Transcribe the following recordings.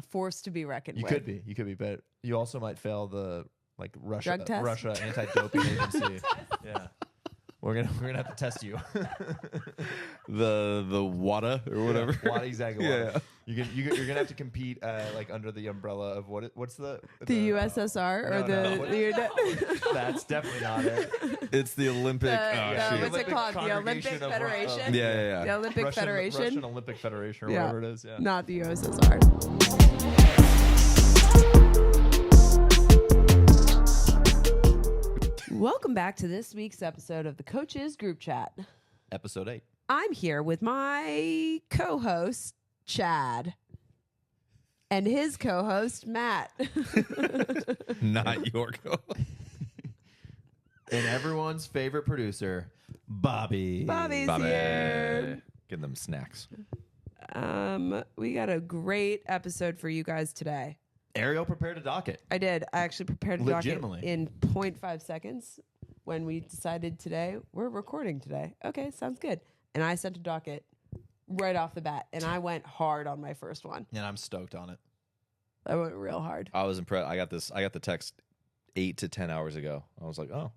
a force to be reckoned You with. could be, but you also might fail the Russia Drug test? Russia anti-doping agency. Yeah, we're gonna have to test you. the WADA or whatever. WADA, exactly. WADA. Yeah. You're gonna have to compete under the umbrella of what's the USSR or that's definitely not it. It's the Olympic. What's it called? The Olympic Federation. Yeah. The Olympic Federation. Russian Olympic Federation or whatever it is. Yeah. Not the USSR. Welcome back to this week's episode of the Coaches Group Chat. Episode 8. I'm here with my co-host, Chad, and his co-host, Matt. Not your co-host. And everyone's favorite producer, Bobby. Bobby's here. Get them snacks. We got a great episode for you guys today. Ariel prepared a docket. I did. I actually prepared a docket Legitimately. in 0.5 seconds when we decided today, we're recording today. Okay, sounds good. And I sent a docket right off the bat, and I went hard on my first one. And I'm stoked on it. I went real hard. I was impressed. I got the text 8 to 10 hours ago. I was like, oh.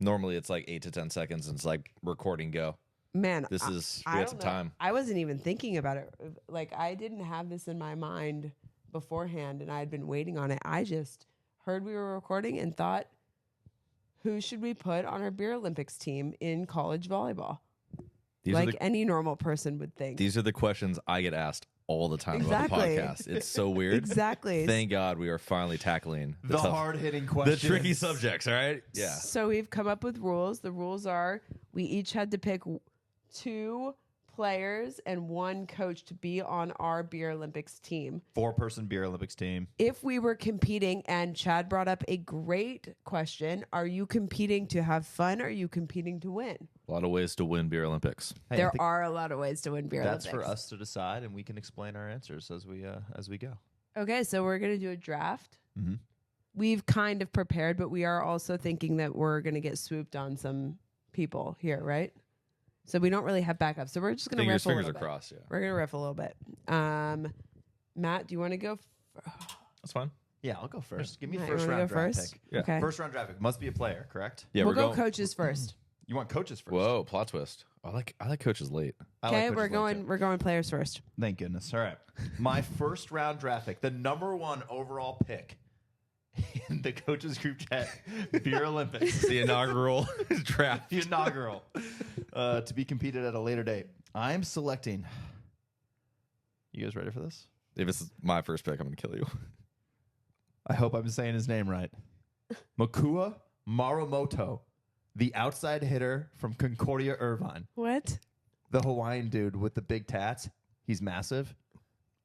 Normally it's like 8 to 10 seconds, and it's like recording go. Man, we had some time. I wasn't even thinking about it. Like, I didn't have this in my mind beforehand, and I had been waiting on it. I just heard we were recording and thought, who should we put on our Beer Olympics team in college volleyball? Any normal person would think. These are the questions I get asked all the time Exactly. about the podcast. It's so weird. Exactly. Thank God we are finally tackling The hard-hitting questions. the tricky subjects, all right? Yeah. So we've come up with rules. The rules are we each had to pick 2 players and 1 coach to be on our Beer Olympics team. 4-person Beer Olympics team. If we were competing, and Chad brought up a great question, are you competing to have fun? Or are you competing to win? A lot of ways to win Beer Olympics. Hey, There are a lot of ways to win Beer that's Olympics. for us to decide, and we can explain our answers as we go. Okay, so we're going to do a draft. Mm-hmm. We've kind of prepared, but we are also thinking that we're going to get swooped on some people here, right? So we don't really have backup. So we're just going to riff a little Fingers bit. crossed, yeah. We're going to riff a little bit. Matt, do you want to go? That's fine. Yeah, I'll go first. Give me Matt, first you wanna round go draft first? pick. Yeah. Okay. First round draft pick must be a player, correct? Yeah, we'll we're go going. coaches first. You want coaches first? Whoa, plot twist. I like coaches late. I like Okay, coaches we're late, going. too. We're going players first. Thank goodness. All right. My first round draft pick, the number 1 overall pick in the Coaches Group Chat Beer Olympics. The inaugural draft. The inaugural. To be competed at a later date. I'm selecting. You guys ready for this? If it's my first pick, I'm going to kill you. I hope I'm saying his name right. Makua Marumoto, the outside hitter from Concordia, Irvine. What? The Hawaiian dude with the big tats. He's massive.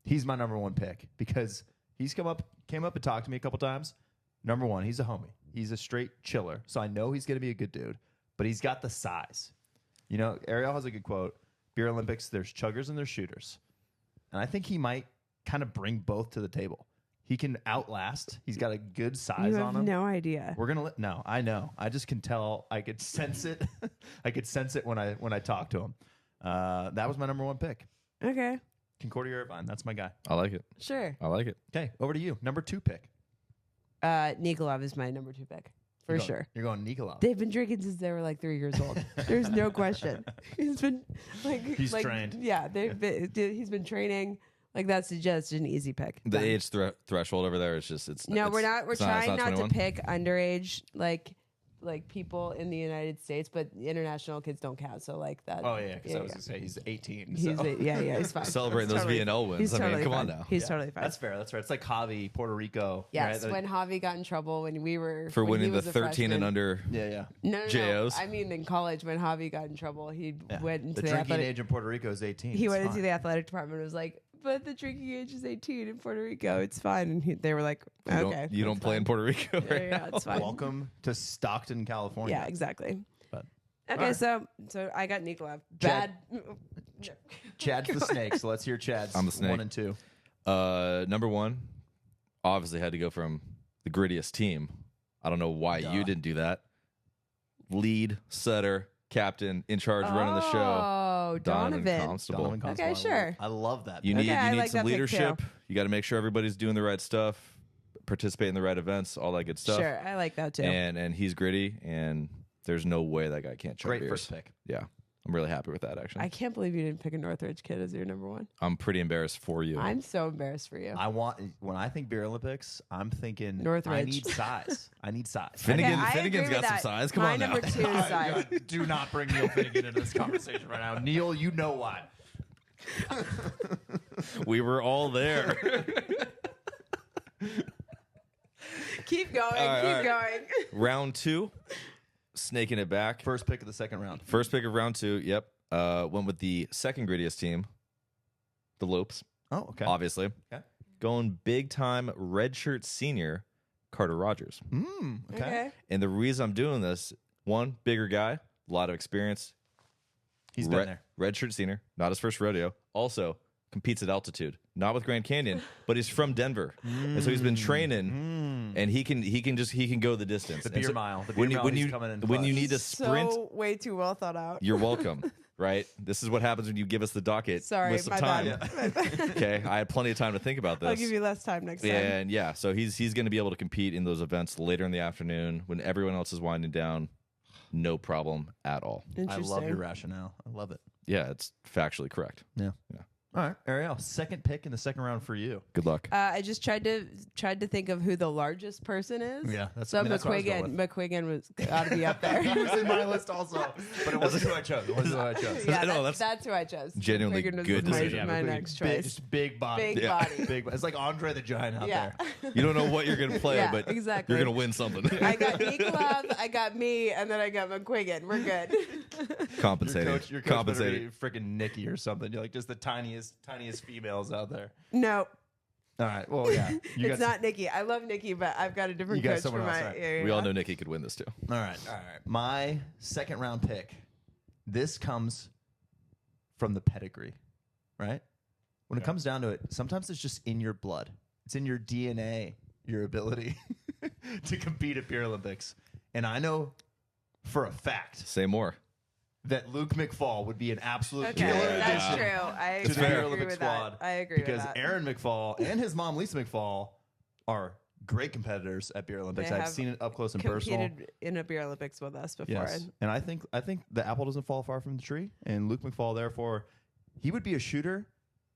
He's my number 1 pick because he's came up and talked to me a couple times. Number 1, he's a homie. He's a straight chiller. So I know he's going to be a good dude, but he's got the size. You know, Ariel has a good quote. Beer Olympics, there's chuggers and there's shooters. And I think he might kind of bring both to the table. He can outlast. He's got a good size You on have him. no idea. We're gonna no, I know. I just can tell. I could sense it. I could sense it when I talk to him. That was my number 1 pick. Okay, Concordia Irvine. That's my guy. I like it. sure. I like it. Okay, over to you. Number 2 pick. Nikolov is my number 2 pick for sure. You're going Nikolov. They've been drinking since they were like 3 years old. There's no question. He's been He's trained. Yeah, he's been training. Like, that's just an easy pick. The Done. age threshold over there is just We're not. We're trying not to 21. pick underage like people in the United States, but international kids don't count. So like that. Oh yeah, because I was gonna say he's 18. He's so. He's fine. Celebrating He's those VNL wins. He's I mean, totally come on fine. now. He's Yeah, totally fine. That's fair. That's fair. It's like Javi, Puerto Rico. Yes, right? when Javi got in trouble when we were For when winning he the was a 13 freshman. and under. Yeah. No. JOs. I mean, in college when Javi got in trouble, he went into The the drinking athletic. age in Puerto Rico is 18. He It's went fine. into the athletic department and was like, "But the drinking age is 18 in Puerto Rico. It's fine." And they were like, You "Okay, don't, you don't that's play fine." in Puerto Rico right Yeah, now. it's fine. Welcome to Stockton, California. Yeah, exactly. But Okay, Alright. so I got Nikolov. Chad. Bad. Chad's the snake, so let's hear Chad's I'm the snake. 1 and 2. Number 1, obviously had to go from the grittiest team. I don't know why you didn't do that. Lead, setter, captain, in charge, running the show. Oh, Oh, Donovan. Constable. Donovan Constable. Okay, sure. I love that. You pick. need I you need like some that pick, too. leadership. You got to make sure everybody's doing the right stuff, participate in the right events, all that good stuff. Sure, I like that too. And he's gritty, and there's no way that guy can't chug Great beers. first pick. Yeah, I'm really happy with that. Actually, I can't believe you didn't pick a Northridge kid as your number one. I'm pretty embarrassed for you. I'm so embarrassed for you. When I think Beer Olympics, I'm thinking Northridge. I need size. I need size. Finnegan, I Finnegan's agree got with some that. size. Come My on now. number 2 is size. Do not bring Neil Finnegan into this conversation right now. Neil, you know why. We were all there. Keep going. All right, keep all going. Round 2, snaking it back. First pick of the second round. First pick of round 2. Yep. Went with the second grittiest team, the Lopes. Oh, okay. Obviously. Okay. Going big time redshirt senior, Carter Rogers. Okay. And the reason I'm doing this, one, bigger guy, a lot of experience. He's been there. Redshirt senior, not his first rodeo. Also, competes at altitude, not with Grand Canyon, but he's from Denver, and so he's been training, and he can go the distance. The And beer mile. The beer when you mile, when he's you coming in when you clutch. need to sprint, So way too well thought out. you're welcome. Right? This is what happens when you give us the docket Sorry, with some my time. bad. Okay, I had plenty of time to think about this. I'll give you less time next time. And yeah, so he's going to be able to compete in those events later in the afternoon when everyone else is winding down. No problem at all. I Interesting. love your rationale. I love it. Yeah, it's factually correct. Yeah. All right, Ariel, second pick in the second round for you. Good luck. I just tried to think of who the largest person is. Yeah, that's- so I mean, that's what I was going McQuiggan was got to be up there. He was in my list also, but it wasn't who I chose. It wasn't who I chose. Yeah, No, that's who I chose. genuinely McQuiggan was good my, decision. my McQuiggan, next big, choice. just big body. Big body. Big. It's like Andre the Giant out Yeah. there. You don't know what you're going to play, Yeah, but exactly. you're going to win something. I got Nikolov, I got me, and then I got McQuiggan. We're good. Compensating. Your coach better Compensating. be freaking Nikki or something. You're like just the tiniest females out there. No, All right. Well, yeah. it's not Nikki. I love Nikki, but I've got a different You got coach for someone my. else, right. Yeah, We all yeah. know Nikki could win this too. All right. My second round pick. This comes from the pedigree, right? When it comes down to it, sometimes it's just in your blood. It's in your DNA, your ability to compete at Beer Olympics. And I know for a fact Say more. that Luke McFall would be an absolute Okay, killer that's addition true. I to the agree Beer Olympic with squad. that. I agree because with that. Aaron McFall and his mom Lisa McFall are great competitors at Beer Olympics. They I've have seen it up close and personal. competed in a Beer Olympics with us before. Yes, and I think the apple doesn't fall far from the tree. And Luke McFall, therefore, he would be a shooter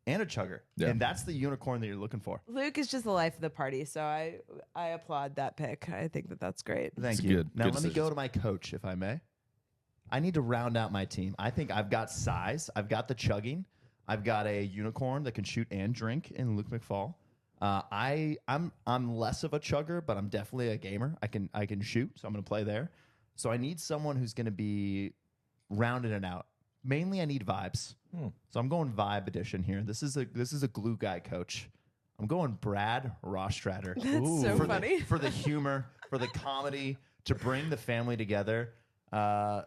and a chugger, Yeah. and that's the unicorn that you're looking for. Luke is just the life of the party, so I applaud that pick. I think that's great. Thank It's you. good. Now Good let me go decisions. to my coach, if I may. I need to round out my team. I think I've got size. I've got the chugging. I've got a unicorn that can shoot and drink in Luke McFall. I'm less of a chugger, but I'm definitely a gamer. I can shoot, so I'm going to play there. So I need someone who's going to be rounding it out. Mainly, I need vibes. So I'm going vibe edition here. This is a glue guy coach. I'm going Brad Rostratter. That's so for funny. for the humor, for the comedy, to bring the family together. I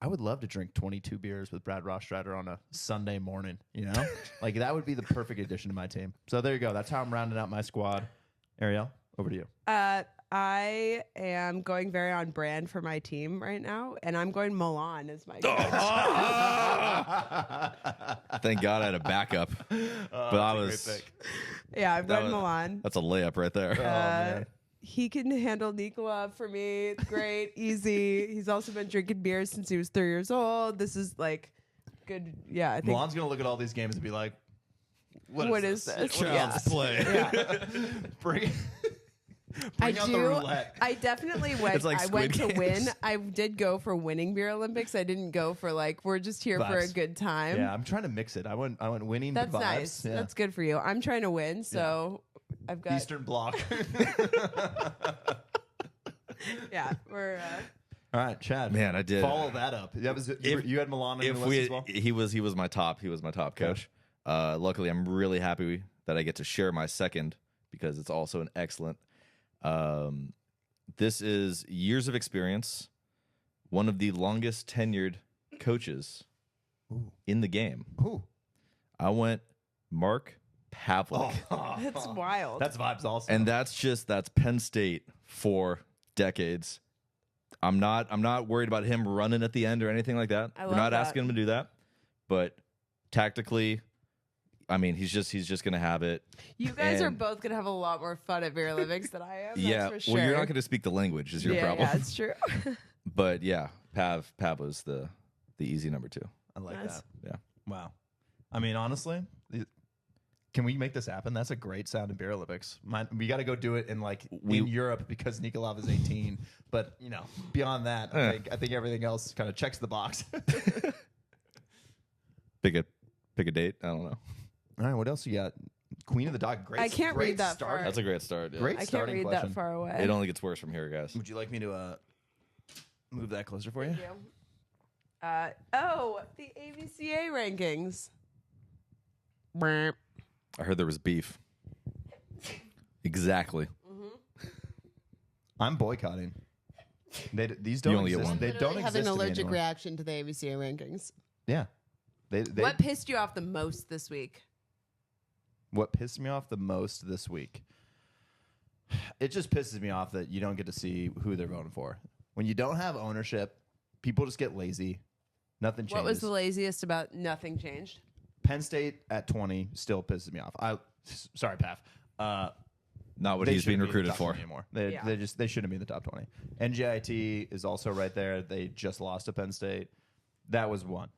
would love to drink 22 beers with Brad Rostratter on a Sunday morning, you know? Like, that would be the perfect addition to my team. So there you go. That's how I'm rounding out my squad. Ariel, over to you. I am going very on brand for my team right now, and I'm going Milan as my coach. Thank God I had a backup. But I That's a was. great pick. Yeah, I'm going was- Milan. That's a layup right there. man. He can handle Nikolov for me. It's great, easy. He's also been drinking beer since he was 3 years old. This is like good. Yeah, I think. Milan's going to look at all these games and be like, What is this? Child's play. Yeah. Bring I out the do. roulette. I definitely went. It's like I went to Squid win. Games. I did go for winning Beer Olympics. I didn't go for like we're just here for a Vibes. good time. Yeah, I'm trying to mix it. I went winning. That's but vibes. nice. Yeah. That's good for you. I'm trying to win, so I've got. Eastern Bloc. Yeah, we're. All right, Chad. Man, I did. Follow that up. That was you had Milan in your If list as well. he was my top. He was my top coach. Luckily, I'm really happy that I get to share my second because it's also an excellent. This is years of experience, one of the longest tenured coaches in the game. Ooh. I went Mark Pavlik, That's wild. That's vibes also. and that's Penn State for decades. I'm not worried about him running at the end or anything like that. I We're love not that. asking him to do that. But tactically, I mean, he's just gonna have it. You guys are And- both gonna have a lot more fun at Beer Olympics than I am. Yeah. That's for sure. Well, you're not gonna speak the language, is your problem. Yeah, it's true. But yeah, Pav was the easy number 2. I like Nice. that. Yeah. Wow. I mean, honestly, can we make this happen? That's a great sound in Beer Olympics. We got to go do it in in Europe because Nikolov is 18. But beyond that, I think everything else kind of checks the box. Pick a date. I don't know. All right, what else you got? Queen of the Dog. Great. I can't great read that start. far. That's a great start. Yeah. Great I can't starting read question. that far away. It only gets worse from here, guys. Would you like me to move that closer for you? Thank you. The ABCA rankings. Brr. I heard there was beef. Exactly. I'm boycotting. These don't You only get exist. one. They don't Literally have exist an to me allergic anymore. reaction to the ABCA rankings. Yeah. They, What pissed you off the most this week? What pissed me off the most this week? It just pisses me off that you don't get to see who they're voting for. When you don't have ownership, people just get lazy. Nothing changes. What was the laziest about nothing changed? Penn State at 20 still pisses me off. Sorry, Pav. Not what They he's being shouldn't be in the recruited top for. 20 anymore. They Yeah. they shouldn't be in the top 20. NJIT is also right there. They just lost to Penn State. That was one.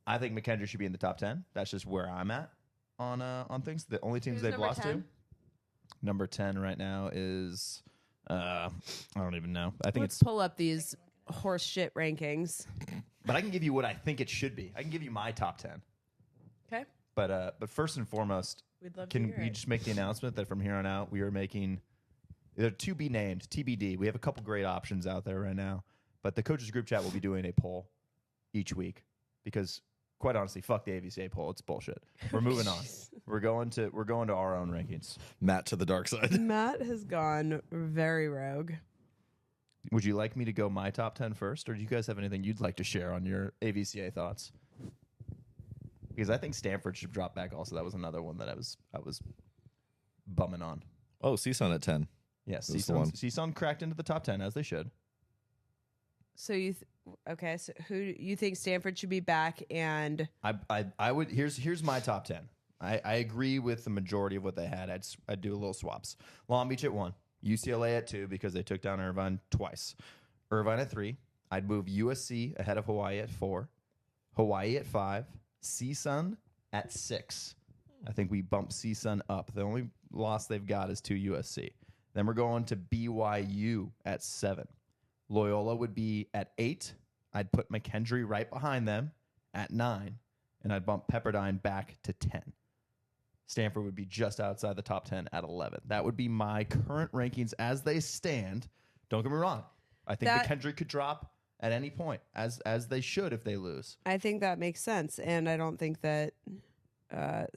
I think McKendree should be in the top 10. That's just where I'm at on things. The only teams Who's they've number lost 10? to. Number 10 right now is I don't even know. I think Let's pull up these horse shit rankings. but I can give you what I think it should be. I can give you my top 10. Okay. But first and foremost, We'd love to can hear we it. just make the announcement that from here on out we are making they're to be named TBD. We have a couple great options out there right now, but the coaches group chat will be doing a poll each week because quite honestly, fuck the AVCA poll. It's bullshit. We're moving on. We're going to our own rankings. Matt to the dark side. Matt has gone very rogue. Would you like me to go my top 10 first, or do you guys have anything you'd like to share on your AVCA thoughts? Because I think Stanford should drop back. Also, that was another one that I was bumming on. Oh, CSUN at 10. Yes, That's the one. CSUN cracked into the top 10 as they should. So okay? So who you think Stanford should be back? And I would here's my top 10. I agree with the majority of what they had. I'd do a little swaps. Long Beach at 1, UCLA at 2 because they took down Irvine twice. Irvine at 3. I'd move USC ahead of Hawaii at 4. Hawaii at 5. CSUN at 6. I think we bump CSUN up. The only loss they've got is to USC. Then we're going to BYU at 7. Loyola would be at 8. I'd put McKendree right behind them at 9. And I'd bump Pepperdine back to 10. Stanford would be just outside the top 10 at 11. That would be my current rankings as they stand. Don't get me wrong. I think McKendree could drop at any point, as they should if they lose. I think that makes sense. And I don't think that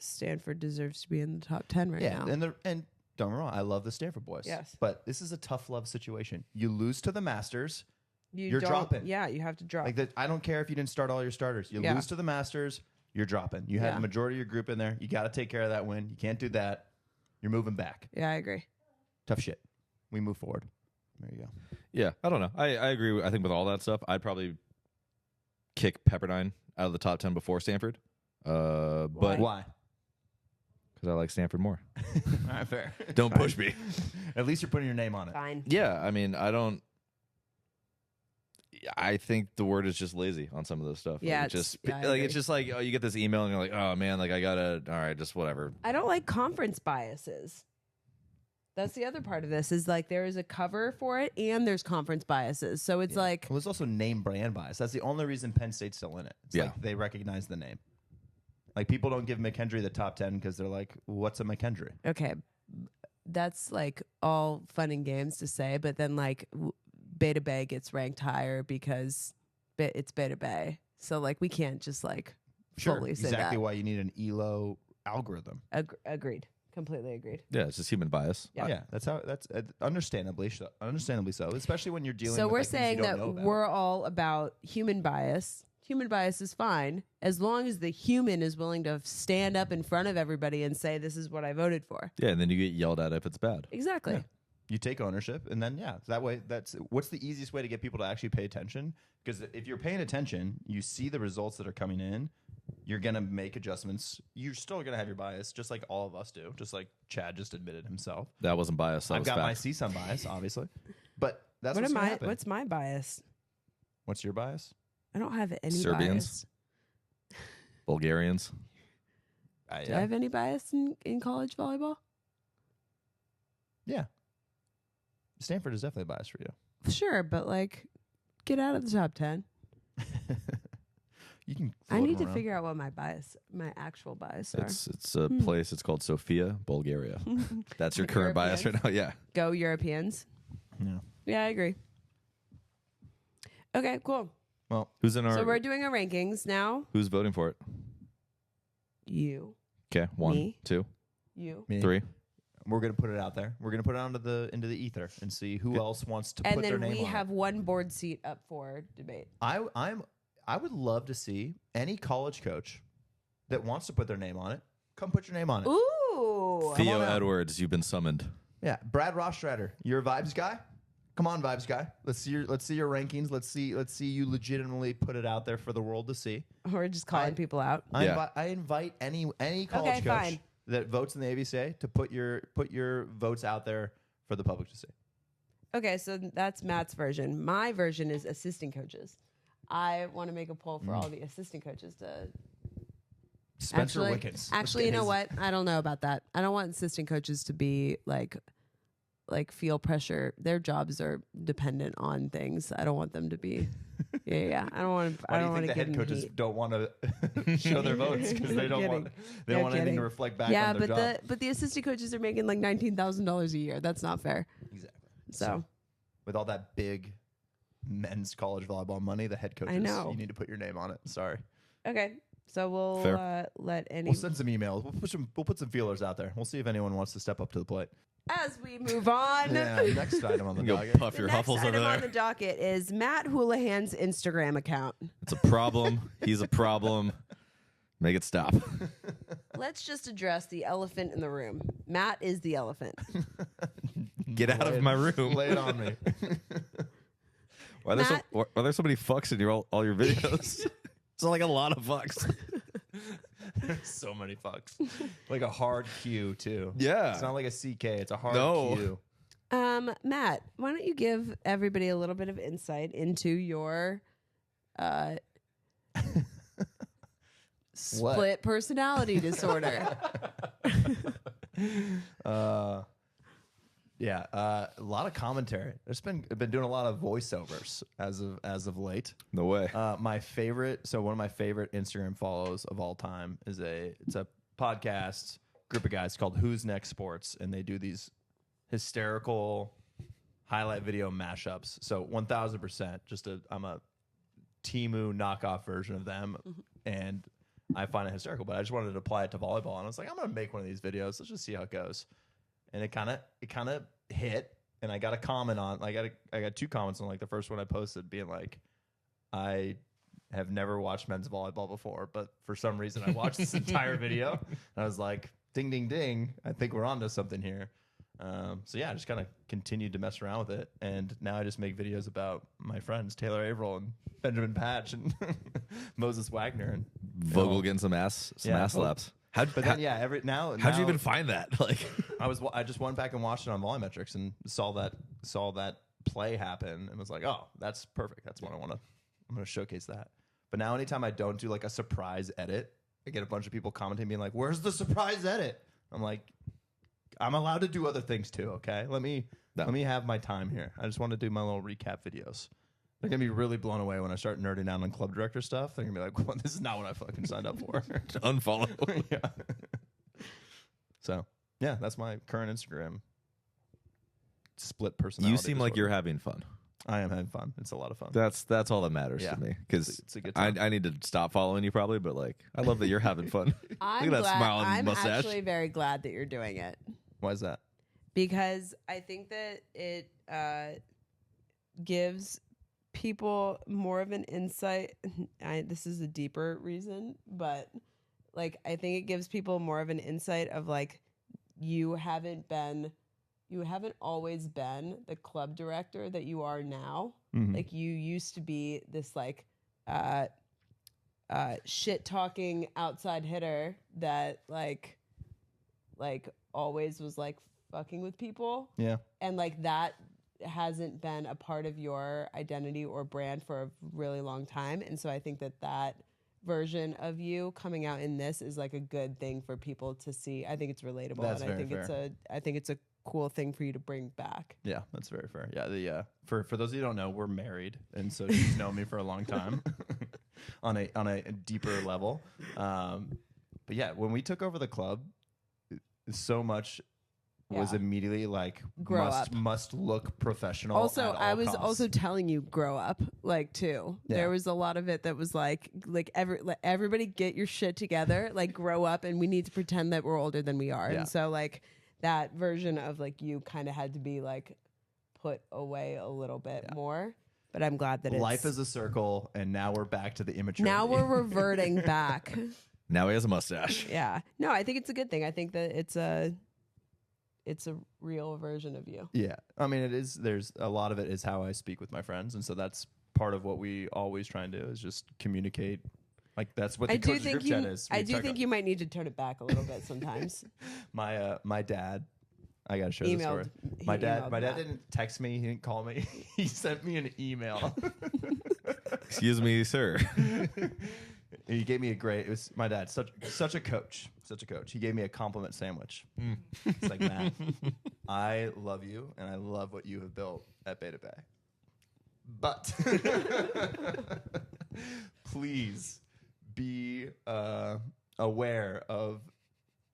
Stanford deserves to be in the top 10 right now. And don't get me wrong, I love the Stanford boys. Yes. But this is a tough love situation. You lose to the Masters, You're dropping. Yeah, you have to drop. Like that. I don't care if you didn't start all your starters. You lose to the Masters, you're dropping. You had Yeah. the majority of your group in there. You got to take care of that win. You can't do that. You're moving back. Yeah, I agree. Tough shit. We move forward. There you go. Yeah, I don't know. I agree. I think with all that stuff, I'd probably kick Pepperdine out of the top 10 before Stanford. But Why? because I like Stanford more. All right, fair. Don't push me. At least you're putting your name on it. Fine. Yeah, I mean, I think the word is just lazy on some of this stuff. Yeah, Like, it's- just yeah, I like agree. it's just like, oh, you get this email and you're like, oh man, like I gotta, all right, just whatever. I don't like conference biases. That's the other part of this is like there is a cover for it and there's conference biases. So it's like, Well, there's also name brand bias. That's the only reason Penn State's still in it. It's Yeah. like they recognize the name. Like people don't give McKendree the top 10 because they're like, what's a McKendree? okay, that's like all fun and games to say, but then like Beta Bay gets ranked higher because it's Beta Bay. So like we can't just like fully say exactly that. why you need an ELO algorithm. Agreed. Completely agreed. Yeah, it's just human bias. Yeah. Yeah, that's understandably so, especially when you're dealing So with we're like, things saying you don't that know about. we're all about human bias. Human bias is fine as long as the human is willing to stand up in front of everybody and say, this is what I voted for. Yeah, and then you get yelled at if it's bad. Exactly. You take ownership, and then that way, that's what's the easiest way to get people to actually pay attention. Because if you're paying attention, you see the results that are coming in. You're gonna make adjustments. You're still gonna have your bias, just like all of us do. Just like Chad just admitted himself. That wasn't bias. That I've was got fact. my CSUN bias, obviously, but that's What what's am gonna I? happen. What's my bias? What's your bias? I don't have any Serbians? bias. Bulgarians. Do I have any bias in college volleyball? Yeah. Stanford is definitely a bias for you. Sure, but like, get out of the top 10. You can. I float need them to around. figure out what my actual bias are. It's a place. It's called Sofia, Bulgaria. That's your current bias right now. Yeah. Go Europeans. Yeah. Yeah, I agree. Okay, cool. Well, Who's in our? So we're doing our rankings now. Who's voting for it? You. Okay, 1, Me. 2, You. me. 3. We're gonna put it out there. We're gonna put it into the ether and see who else wants to And put their then name we on have it. one board seat up for debate. I would love to see any college coach that wants to put their name on it. Come put your name on it. Ooh. Theo out. Edwards, you've been summoned. Yeah, Brad Rostrader, you're a vibes guy. Come on, vibes guy. Let's see your rankings. Let's see you legitimately put it out there for the world to see. We're just calling people out. I invite any college coach fine. that votes in the ABCA to put your votes out there for the public to see. Okay, so that's Matt's version. My version is assistant coaches. I want to make a poll for all the assistant coaches to Spencer Wickens. Actually, you know what? I don't know about that. I don't want assistant coaches to be like feel pressure. Their jobs are dependent on things. I don't want them to be. Yeah. I don't want to. Why I do don't you want think to the give head them coaches heat. don't want to show their votes because they don't want They're anything kidding. to reflect back Yeah, on their job. but the assistant coaches are making like $19,000 a year. That's not fair. Exactly. So with all that big men's college volleyball money, the head coaches, know. you need to put your name on it. Sorry. okay. So we'll Fair. let any We'll send some emails. We'll put some feelers out there. We'll see if anyone wants to step up to the plate. as we move on. Yeah. Next item on the Go docket. puff The your next huffles over item on the there. docket is Matt Houlihan's Instagram account. It's a problem. He's a problem. Make it stop. Let's just address the elephant in the room. Matt is the elephant. Get out of my room. Lay it on me. Why are there so many fucks in all your videos? It's like a lot of fucks. There's so many fucks. Like a hard Q too. Yeah. It's not like a CK. It's a hard No. Q. Matt, why don't you give everybody a little bit of insight into your split personality disorder? Yeah, a lot of commentary. I've been doing a lot of voiceovers as of late. No way. One of my favorite Instagram follows of all time is it's a podcast group of guys called Who's Next Sports, and they do these hysterical highlight video mashups. So 1000%, I'm a Temu knockoff version of them, and I find it hysterical. But I just wanted to apply it to volleyball, and I was like, I'm gonna make one of these videos. Let's just see how it goes. And it kind of hit, and I got a comment on. I got 2 comments on like the first one I posted, being like, I have never watched men's volleyball before, but for some reason I watched this entire video, and I was like, ding, ding, ding. I think we're onto something here. So yeah, I just kind of continued to mess around with it, and now I just make videos about my friends Taylor Averill and Benjamin Patch and Moses Wagner and Vogel getting some ass slaps. How'd you even find that? Like, I just went back and watched it on Volumetrics and saw that play happen and was like, oh, that's perfect. That's what I'm gonna showcase that. But now anytime I don't do like a surprise edit, I get a bunch of people commenting being like, where's the surprise edit? I'm like, I'm allowed to do other things too, okay? Let me have my time here. I just want to do my little recap videos. They're going to be really blown away when I start nerding out on club director stuff. They're going to be like, well, this is not what I fucking signed up for. unfollow. Yeah. So, yeah, that's my current Instagram split personality. You seem like disorder. you're having fun. I am having fun. It's a lot of fun. That's all that matters Yeah. to me. Because It's a good time. I need to stop following you probably, but like I love that you're having fun. I'm Look at that glad, smile on your I'm mustache. actually very glad that you're doing it Why is that? because I think that it gives people more of an insight. This is a deeper reason, but like I think it gives people more of an insight of like you haven't been you haven't always been the club director that you are now. Mhm. Like you used to be this like shit talking outside hitter that like always was like fucking with people. Yeah. And like that hasn't been a part of your identity or brand for a really long time. And so I think that version of you coming out in this is like a good thing for people to see. I think it's relatable. That's and very fair. I think it's a cool thing for you to bring back. Yeah, that's very fair. Yeah, for those of you who don't know, we're married, and so she's known me for a long time on a deeper level. But yeah, when we took over the club, so much was Yeah. immediately like Grow up. must look professional. Also, at all I was costs. also telling you grow up, like too. Yeah. There was a lot of it that was like everybody get your shit together, like grow up, and we need to pretend that we're older than we are. Yeah. And so like that version of like you kind of had to be like put away a little bit more. But I'm glad that Life is a circle, and now we're back to the immaturity. now we're reverting back. Now he has a mustache. Yeah. No, I think it's a good thing. I think that it's a real version of you. Yeah, I mean, it is. There's a lot of it is how I speak with my friends, and so that's part of what we always try and do is just communicate. Like that's what the coach group chat is. I do think you might need to turn it back a little bit sometimes. My dad. I gotta share this story. My dad didn't text me. He didn't call me. He sent me an email. Excuse me, sir. He gave me it was my dad, such a coach. He gave me a compliment sandwich. It's like, Matt, I love you and I love what you have built at Beta Bay. But please be aware of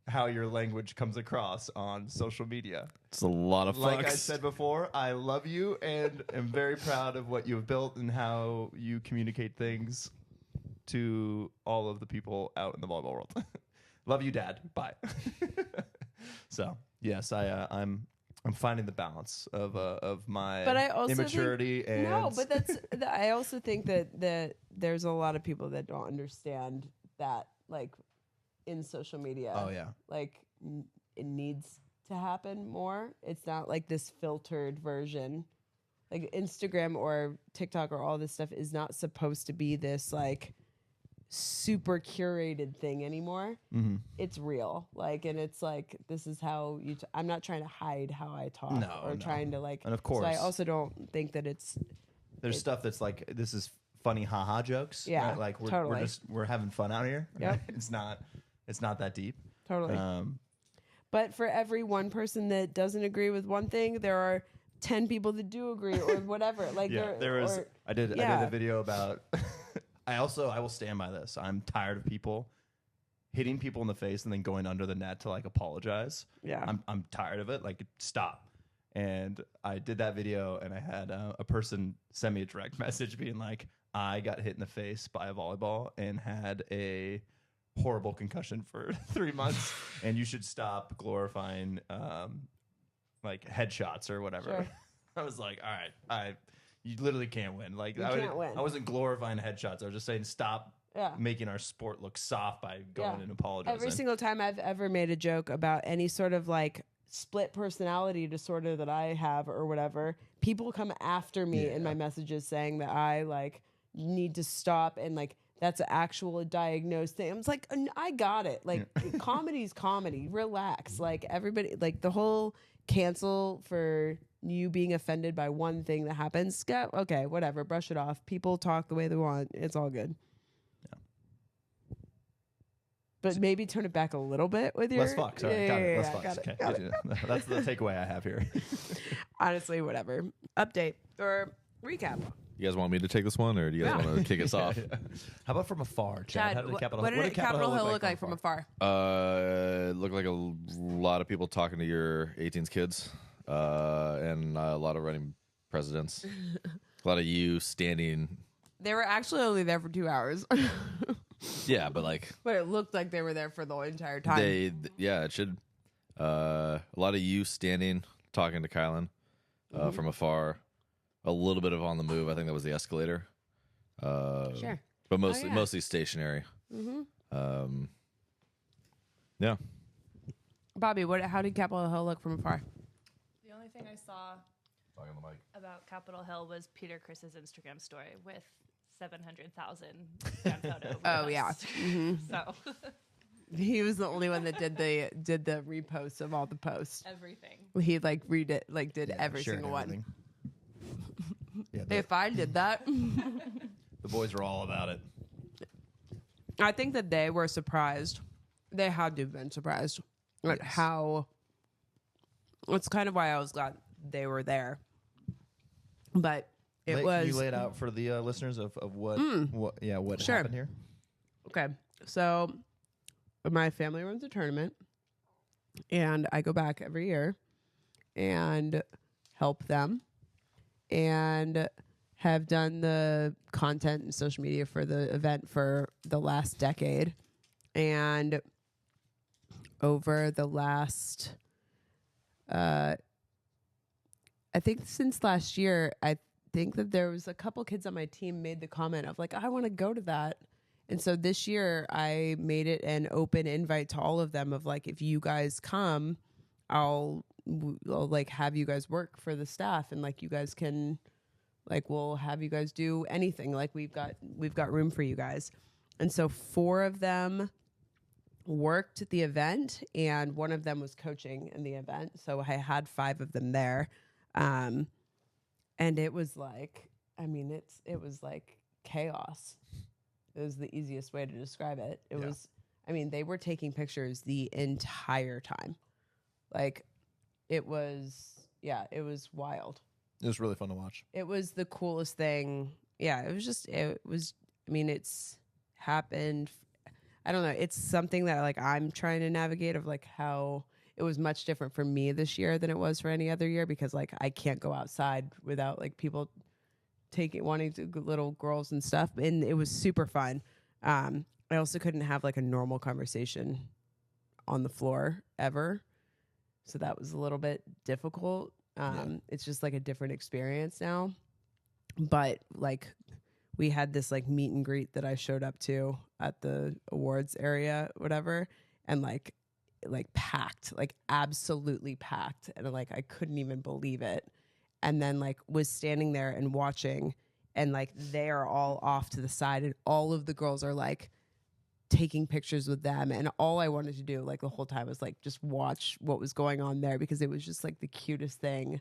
how your language comes across on social media. It's a lot of fucks. Like I said before, I love you and am very proud of what you have built and how you communicate things to all of the people out in the volleyball world. Love you, Dad. Bye. So yes, I'm finding the balance of my But I also immaturity think, and no, but I also think that there's a lot of people that don't understand that like in social media. Oh yeah. Like it needs to happen more. It's not like this filtered version. Like Instagram or TikTok or all this stuff is not supposed to be this like super curated thing anymore. Mm-hmm. It's real. Like, and it's like, this is how you, I'm not trying to hide how I talk or trying to like, And of course. so I also don't think that There's stuff that's like, this is funny haha jokes. Yeah, right? Like totally. we're having fun out here. Yep. It's not that deep. totally. But for every one person that doesn't agree with one thing, there are 10 people that do agree or whatever. Like Yeah, I did a video about I will stand by this. I'm tired of people hitting people in the face and then going under the net to like apologize. Yeah. I'm tired of it. Like stop. And I did that video and I had a person send me a direct message being like, I got hit in the face by a volleyball and had a horrible concussion for 3 months and you should stop glorifying like headshots or whatever. Sure. I was like, all right, you literally can't win. Like can't win. I wasn't glorifying headshots. I was just saying stop making our sport look soft by going and apologizing. Every single time I've ever made a joke about any sort of like split personality disorder that I have or whatever, people come after me in my messages saying that I like need to stop and like that's an actual diagnosed thing. I'm just like, I got it. Like comedy's comedy. Relax. Like everybody, like the whole cancel for you being offended by one thing that happens. Okay, whatever. Brush it off. People talk the way they want. It's all good. Yeah. But maybe turn it back a little bit with your... Less fuck. Sorry, got it. Less fuck. Got it, Okay. got it. That's the takeaway I have here. Honestly, whatever. Update or recap. You guys want me to take this one, or do you guys want to kick us off? How about from afar, Chad? How did what did Capitol Hill look like from afar? It looked like a lot of people talking to your 18's kids, and a lot of running presidents. A lot of you standing. They were actually only there for 2 hours. Yeah, but like. But it looked like they were there for the entire time. It should. A lot of you standing, talking to Kylan from afar. A little bit of on the move. I think that was the escalator. Sure. But mostly stationary. Mm-hmm. Yeah. Bobby, how did Capitol Hill look from afar? only thing I saw Talking on the mic. about Capitol Hill was Peter Chris's Instagram story with 700,000 fan photo. Oh, yeah. reposts. So He was the only one that did the reposts of all the posts. everything. He like did every shared single one. everything. Yeah, If I did that, the boys were all about it. I think that they were surprised. They had to have been surprised at how. It's kind of why I was glad they were there. But it was. Can you lay it out for the listeners of what Sure. happened here? Okay, so my family runs a tournament, and I go back every year and help them, and have done the content and social media for the event for the last decade. And over the last, I think since last year, I think that there was a couple kids on my team made the comment of like, I want to go to that. And so this year I made it an open invite to all of them of like, if you guys come, I'll like have you guys work for the staff, and like you guys can, like, we'll have you guys do anything. Like we've got room for you guys. And so 4 of them worked at the event, and 1 of them was coaching in the event. So I had 5 of them there. And it was like, I mean, it was like chaos. It was the easiest way to describe it. It was, I mean, they were taking pictures the entire time. Like it was wild. It was really fun to watch. It was the coolest thing. Yeah, I mean, it's happened. I don't know. It's something that like I'm trying to navigate of like how it was much different for me this year than it was for any other year, because like I can't go outside without like people wanting to little girls and stuff. And it was super fun. I also couldn't have like a normal conversation on the floor ever. So that was a little bit difficult. It's just like a different experience now. But like we had this like meet and greet that I showed up to at the awards area, whatever, and like packed, like absolutely packed. And like I couldn't even believe it. And then like was standing there and watching, and like they are all off to the side, and all of the girls are like taking pictures with them. And all I wanted to do like the whole time was like just watch what was going on there, because it was just like the cutest thing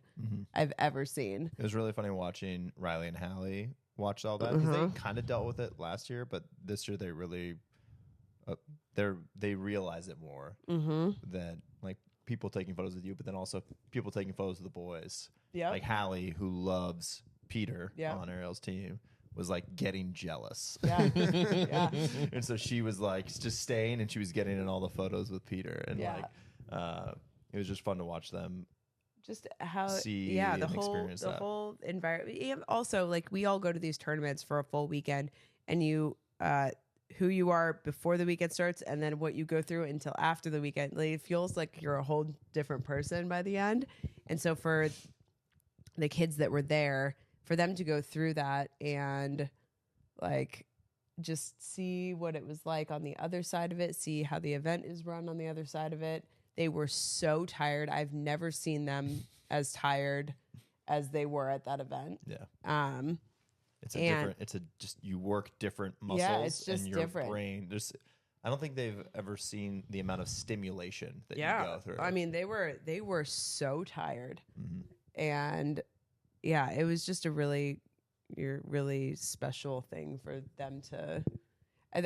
I've ever seen. It was really funny watching Riley and Hallie watch all that, because they kind of dealt with it last year, but this year they really they realize it more that like people taking photos with you, but then also people taking photos of the boys. Yeah, like Hallie, who loves Peter on Ariel's team, was like getting jealous. Yeah. Yeah. And so she was like just staying, and she was getting in all the photos with Peter, and like it was just fun to watch them. Just how see the and whole experience that. Whole environment. And also, like we all go to these tournaments for a full weekend, and you who you are before the weekend starts, and then what you go through until after the weekend. Like, it feels like you're a whole different person by the end. And so for the kids that were there, for them to go through that and like just see what it was like on the other side of it, see how the event is run on the other side of it. They were so tired. I've never seen them as tired as they were at that event. Yeah. Just you work different muscles. Yeah, it's just and your different. brain. I don't think they've ever seen the amount of stimulation that you go through. I mean, they were so tired. And yeah, it was just a really special thing for them to.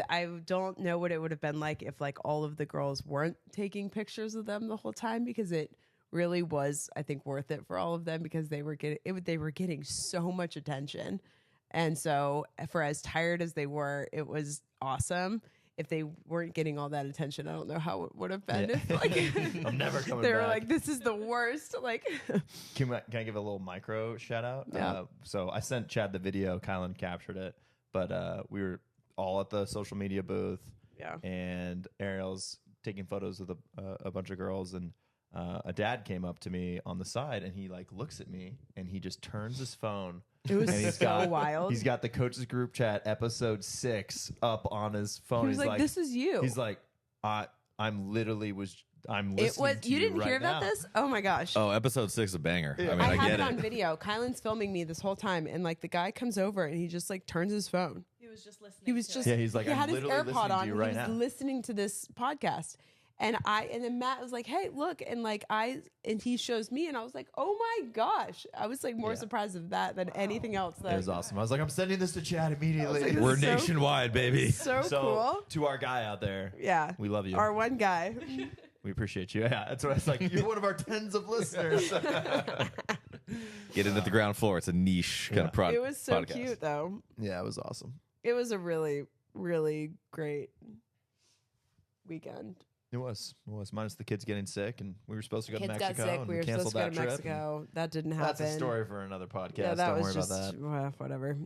I don't know what it would have been like if like all of the girls weren't taking pictures of them the whole time, because it really was, I think, worth it for all of them, because they were getting so much attention. And so for as tired as they were, it was awesome. If they weren't getting all that attention, I don't know how it would have been. Yeah. If, like, I'm never coming they back. were like, this is the worst. Like, Can I give a little micro shout out? Yeah. So I sent Chad the video. Kylan captured it, but we were all at the social media booth. Yeah. And Ariel's taking photos with a bunch of girls, and a dad came up to me on the side, and he like looks at me, and he just turns his phone. it was And so wild. He's got the coaches group chat episode 6 up on his phone. He was He's like, this is you. He's like, I'm literally was I'm It listening was. to You didn't right hear about now. this? Oh my gosh. Oh, episode 6 is a banger. I mean, I I have get it on it. video. Kylan's filming me this whole time, and like the guy comes over and he just like turns his phone. He was just listening. He was to just it. Yeah, he's like, he I'm had his literally AirPod listening to on. you And right he was now. listening to this podcast, and then Matt was like, "Hey, look!" And like and he shows me, and I was like, "Oh my gosh!" I was like more Yeah. surprised of that than anything else. It was awesome. I was like, I'm sending this to Chad immediately. like, this We're is so- nationwide, baby. So, So cool. to our guy out there, Yeah, we love you. Our one guy. We appreciate you. Yeah, that's what I was like. You're one of our tens of listeners. Get into the ground floor. It's a niche kind of product. It was so podcast. cute, though. Yeah, it was awesome. It was a really, really great weekend. It was. Minus the kids getting sick, and we were supposed to go Kids to got Mexico. sick. And We were supposed canceled to go to that trip, and Mexico. That didn't happen. That's a story for another podcast. Yeah, that Don't was worry just about that. whatever.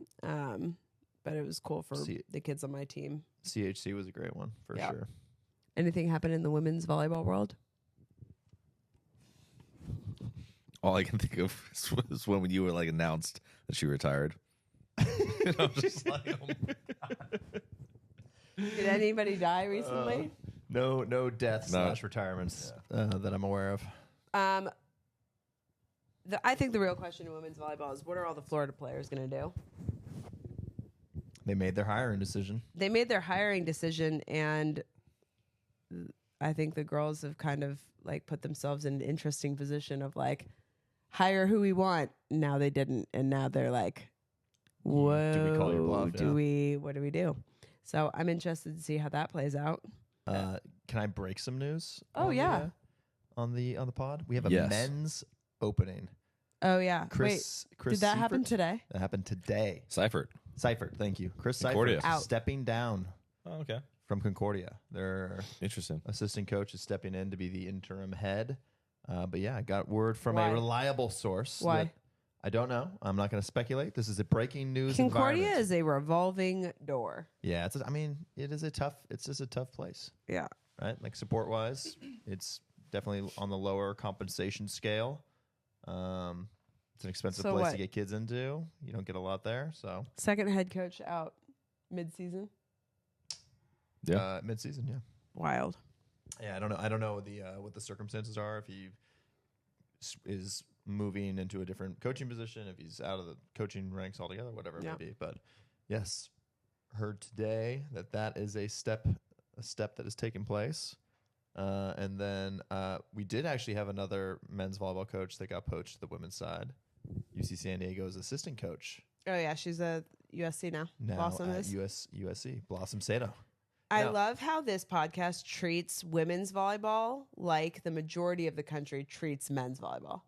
But it was cool for See- the kids on my team. CHC was a great one for Yeah. sure. Anything happen in the women's volleyball world? All I can think of is when you were like announced that she retired. And I was just like, oh my- Did anybody die recently? No deaths No. / retirements that I'm aware of. I think the real question in women's volleyball is what are all the Florida players going to do? They made their hiring decision. They made their hiring decision, and I think the girls have kind of like put themselves in an interesting position of like hire who we want. Now they didn't, and now they're like, whoa, Do we call your bluff? what do we do? So I'm interested to see how that plays out. Can I break some news? Oh, on yeah. on the pod, we have a Yes. men's opening. Oh yeah, Chris did that happen Seifert? today? That happened today. Seifert. Seifert, thank you. Chris Concordia. Seifert Out. stepping down Oh, okay. from Concordia. Their Interesting. assistant coach is stepping in to be the interim head. But yeah, I got word from Why? a reliable source. Why? that- I don't know. I'm not going to speculate. This is a breaking news Concordia environment. is a revolving door. Yeah, it is a tough. It's just a tough place, Yeah. right? Like support wise, it's definitely on the lower compensation scale. It's an expensive So place what? to get kids into. You don't get a lot there, so Second head coach out mid-season. Yeah. mid-season, yeah. Wild. Yeah, I don't know. I don't know what the circumstances are. If he is moving into a different coaching position, if he's out of the coaching ranks altogether, whatever it Yeah. may be. But yes, heard today that is a step that has taken place. And then we did actually have another men's volleyball coach that got poached to the women's side. UC San Diego's assistant coach Oh yeah, she's at USC now. now Blossom at is. USC, Blossom Sato. I Now- love how this podcast treats women's volleyball like the majority of the country treats men's volleyball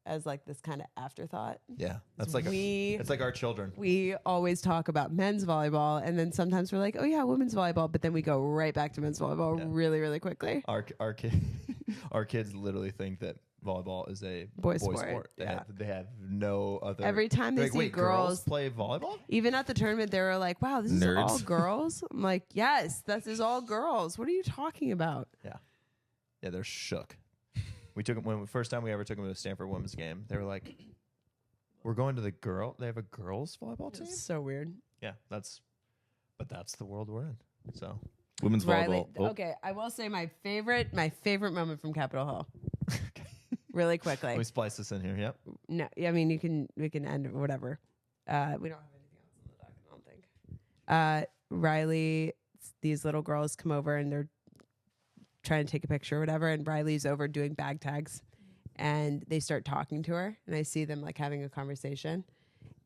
as like this kind of afterthought. Yeah, that's like we it's like our children. we always talk about men's volleyball, and then sometimes we're like, oh yeah, women's volleyball, but then we go right back to men's volleyball Yeah. really, really quickly. Our our kids literally think that volleyball is a Boy boy sport, They, yeah. they have no other. Every time they They're like, see wait, girls, play volleyball. even at the tournament, they were like, wow, this is all Nerds. girls. I'm like, yes, this is all girls. What are you talking about? Yeah, they're shook. We took them when the first time we ever took them to a Stanford women's game. They were like, "We're going to the girl. They have a girls volleyball team." It's so weird. Yeah, that's the world we're in. So Women's Riley, volleyball. Oh, okay, I will say my favorite moment from Capitol Hill. Really quickly. let me splice this in here. Yep. No, I mean we can end it, whatever. We don't have anything else on the docket, I don't think. Riley, these little girls come over and they're trying to take a picture or whatever, and Riley's over doing bag tags, and they start talking to her, and I see them like having a conversation,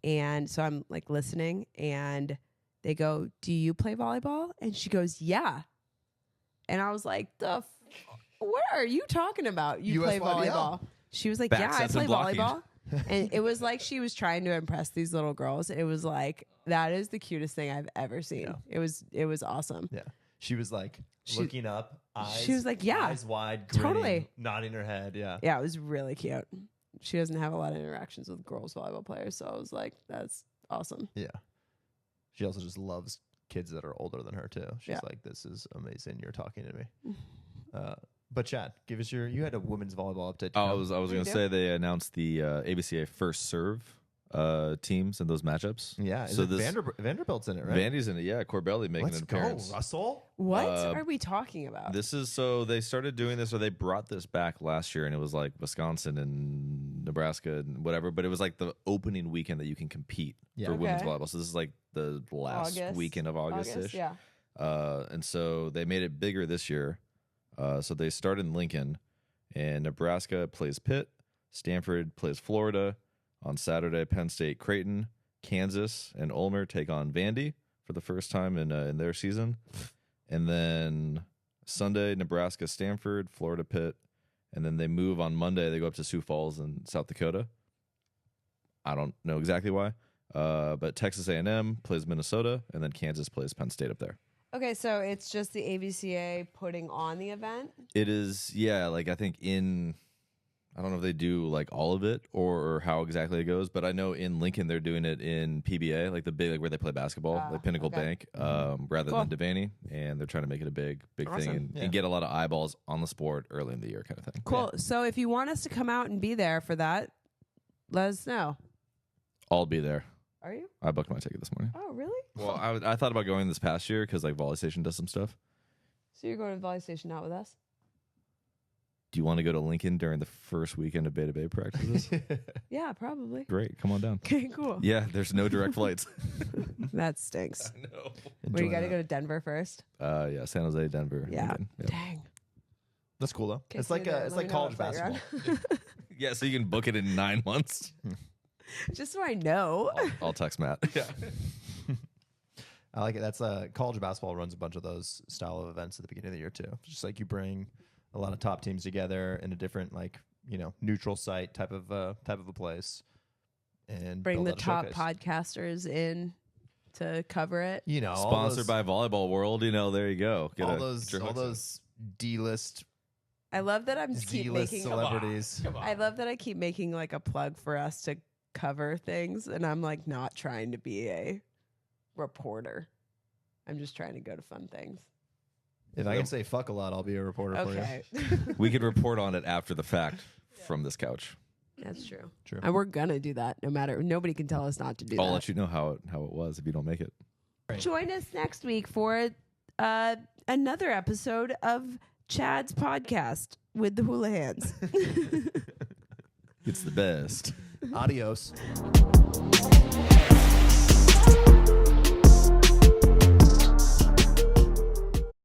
and so I'm like listening, and they go, "Do you play volleyball?" And she goes, "Yeah," and I was like, what are you talking about? You play USYBL. volleyball? She was like, Back yeah, I sets play and blocking. volleyball. And it was like she was trying to impress these little girls. It was like, that is the cutest thing I've ever seen. Yeah. It was awesome. Yeah. She was like looking up, eyes. she was like, yeah, eyes wide, totally. grinning, nodding her head. Yeah. Yeah, it was really cute. She doesn't have a lot of interactions with girls volleyball players, so I was like, that's awesome. Yeah. She also just loves kids that are older than her too. She's Yeah. like, "This is amazing. You're talking to me." But Chad, give us you had a women's volleyball update. to Oh, I come. was going You to do? say they announced the ABCA first serve teams and those matchups. Yeah. So So Vanderbilt's in it, right? Vandy's in it. Yeah, Corbelli making Let's an go, appearance. Russell. What are we talking about? This is so they started doing this, or they brought this back last year, and it was like Wisconsin and Nebraska and whatever. But it was like the opening weekend that you can compete Yeah. for women's Okay. volleyball. So this is like the last weekend of August-ish. Yeah. And so they made it bigger this year. So they start in Lincoln, and Nebraska plays Pitt. Stanford plays Florida. On Saturday, Penn State, Creighton, Kansas, and Ulmer take on Vandy for the first time in their season. And then Sunday, Nebraska, Stanford, Florida, Pitt. And then they move on Monday. They go up to Sioux Falls in South Dakota. I don't know exactly why. But Texas A&M plays Minnesota, and then Kansas plays Penn State up there. Okay, so it's just the ABCA putting on the event? It is, yeah, like I think I don't know if they do like all of it or how exactly it goes, but I know in Lincoln they're doing it in PBA, like the big, like where they play basketball, like Pinnacle okay. Bank, rather Cool. than Devaney, and they're trying to make it a big Awesome. thing and get a lot of eyeballs on the sport early in the year, kind of thing. Cool. So if you want us to come out and be there for that, let us know. I'll be there. Are you? I booked my ticket this morning. Oh, really? Well, I thought about going this past year because like Volley Station does some stuff. So you're going to Volley Station out with us? Do you want to go to Lincoln during the first weekend of Beta Bay practices? Yeah, probably. Great, come on down. Okay, cool. Yeah, there's no direct flights. That stinks. No. Well, you got to go to Denver first. Yeah, San Jose, Denver. Yeah. Lincoln. Yep. Dang. That's cool though. Okay, It's see like you there. it's Let like me know college what flight basketball. you're on. Yeah, so you can book it in 9 months. Just so I know. I'll text Matt. Yeah. I like it. That's college basketball runs a bunch of those style of events at the beginning of the year too. Just like you bring a lot of top teams together in a different neutral site type of a place, and Bring build the out a top showcase. podcasters in to cover it. all Sponsored those, by Volleyball World. There you go. Get all a- those get your all hooks in. those D-list, I love that I'm just keep Z-list making. celebrities. I love that I keep making like a plug for us to cover things, and I'm like not trying to be a reporter. I'm just trying to go to fun things. If I can say fuck a lot, I'll be a reporter for you. Okay, We could report on it after the fact from this couch. that's true. True. And we're gonna do that. No matter, nobody can tell us not to do I'll that. let you know how it was if you don't make it. Join us next week for another episode of Chad's podcast with the Hula Hands. It's the best. Adios.